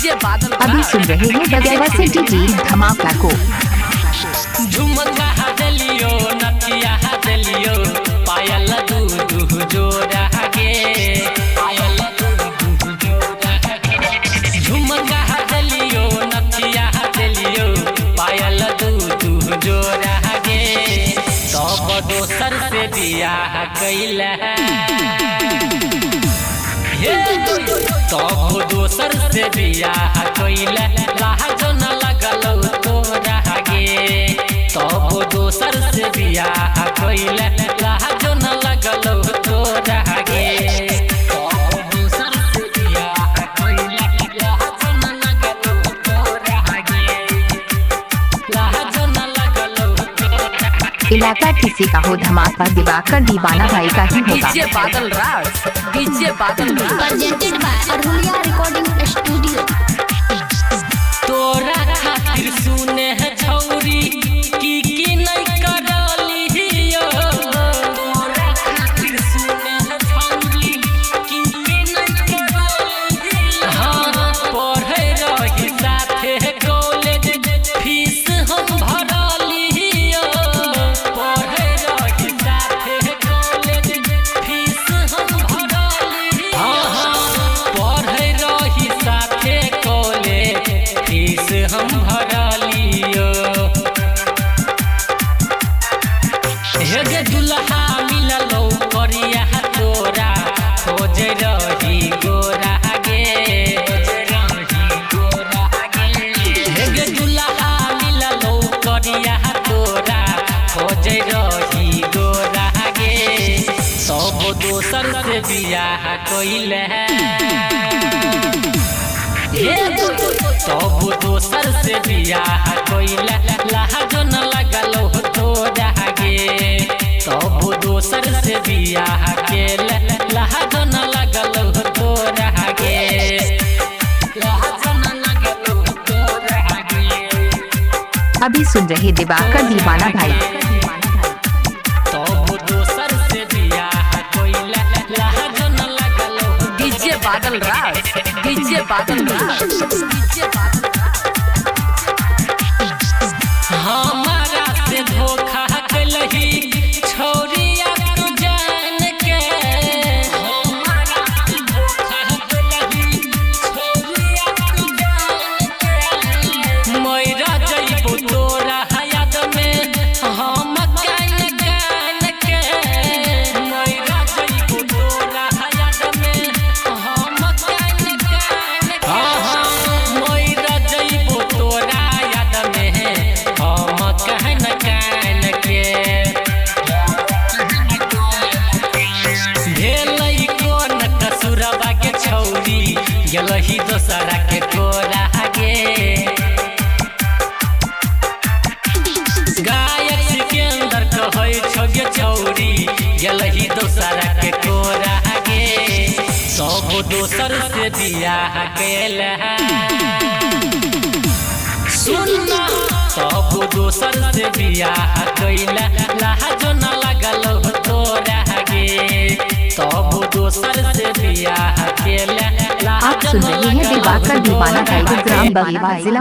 अभी सुन रहे हैं डायवर्सिटी टीम धमाका को। झुमका हदलियो नथिया हदलियो पायल दूध जोड़ा गे पायल दूध जोड़ा गे झुमका हदलियो नथिया हदलियो पायल दूध जोड़ा गे तब दोसर से बियाह कैला तब दोसर से बियाह कैला लाज न लगल तोरा गे तब दोसर से बियाह कैला लाज न लगल तोरा गे तब दोसर से बियाह कैला लाज न लगल तोरा गे लाज न लगल तोरा। इलाका किसी का हो धमाका दिवाकर दीवाना भाई का ही होगा। DJ Badal Raj presented by Aruliya recording studio. तोरा खातिर सुने है छौरी की नहीं करली हो तोरा खातिर सुने है छौरी की नहीं करली हाँ पढ़े रही साथे कॉलेज फीस हम भरली हो पढ़े रही साथे कॉलेज फीस हम भरली हाँ पढ़े रही साथे कॉलेज फीस हम भरलियो हे दुल्हा मिललो करिया तोरा खोज रही गोरा गे हे दुल्हा मिललो करिया तोरा खोज रही गोरा गे सब दोसर से बियाह कैले तब दोसर से बियाह कैला लाज न लगल तोरा गे तब दोसर से बियाह कैला लाज न लगल तोरा गे लाज न लगल तोरा गे। अभी सुन रहे दिवाकर दीवाना भाई। तब दोसर से बियाह कैला लाज न लगल डीजे बादल राज हमारा से धोखा कैलही छौरिया तू जान के हमारा से धोखा कैलही छौरिया तू जान के मोरा जइबो तोरा याद में हम कान कान के मोरा जइबो तोरा याद में हम कान कान के मोरा जइबो तोरा याद में हम कहन कान के भेलै कोन कसुरबा के छौरी गेलही दोसरा के कोरा गे गायक सिकंदर कहै छौ गे छौरी गेलही दोसरा के कोरा गे सब दोसर से बियाह कैला सुनना सब दोसर से बियाह कैला लाज न लगल तोरा गे तब दोसर से बियाह कैला आप सुन रहे हैं दिवाकर दीवाना भाई ग्राम बगीवा जिला